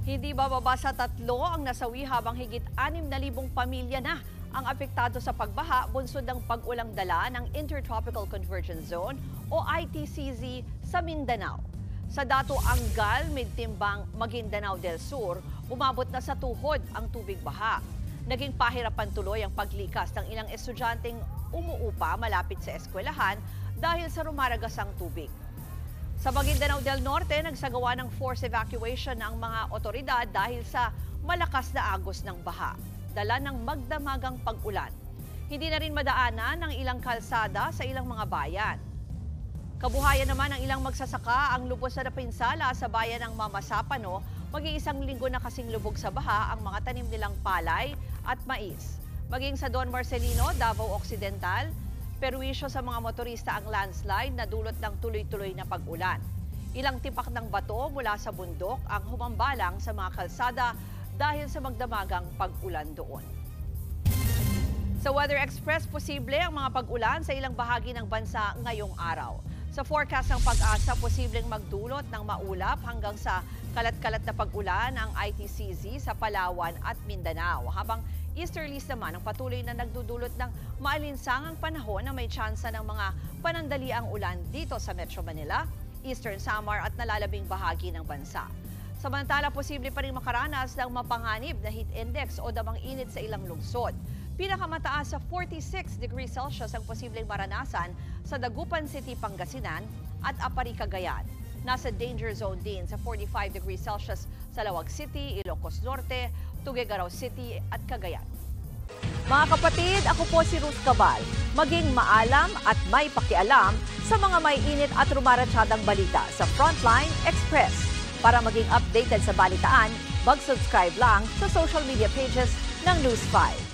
Hindi bababa sa 3 ang nasawi habang higit 6,000 pamilya na ang apektado sa pagbaha bunsod ng pag-ulang dala ng Intertropical Convergence Zone o ITCZ sa Mindanao. Sa Dato Angal, Midtimbang, Maguindanao del Sur, umabot na sa tuhod ang tubig baha. Naging pahirapan tuloy ang paglikas ng ilang estudyanteng umuupa malapit sa eskwelahan dahil sa rumaragasang tubig. Sa Maguindanao del Norte, nagsagawa ng forced evacuation ang mga otoridad dahil sa malakas na agos ng baha, dala ng magdamagang pag-ulan. Hindi na rin madaanan ng ilang kalsada sa ilang mga bayan. Kabuhayan naman ng ilang magsasaka ang lubos na napinsala sa bayan ng Mamasapano, mag-iisang linggo na kasing lubog sa baha ang mga tanim nilang palay at mais. Maging sa Don Marcelino, Davao Occidental, perwisyo sa mga motorista ang landslide na dulot ng tuloy-tuloy na pag-ulan. Ilang tipak ng bato mula sa bundok ang humambalang sa mga kalsada dahil sa magdamagang pag-ulan doon. Sa Weather Express, posible ang mga pag-ulan sa ilang bahagi ng bansa ngayong araw. Sa forecast ng Pag-asa, posibleng magdulot ng maulap hanggang sa kalat-kalat na pag-ulan ang ITCZ sa Palawan at Mindanao. Habang easterlies naman ang patuloy na nagdudulot ng maalinsangang panahon na may tsansa ng mga panandaliang ulan dito sa Metro Manila, Eastern Samar at nalalabing bahagi ng bansa. Samantala, posible pa rin makaranas ng mapanganib na heat index o damang init sa ilang lungsod. Pinakamataas sa 46 degrees Celsius ang posibleng maranasan sa Dagupan City, Pangasinan at Apari, Cagayan. Nasa danger zone din sa 45 degrees Celsius sa Lawag City, Ilocos Norte, Tuguegarao City at Cagayan. Mga kapatid, ako po si Ruth Cabal. Maging maalam at may pakialam sa mga may init at rumaratsadang balita sa Frontline Express. Para maging updated sa balitaan, mag-subscribe lang sa social media pages ng News 5.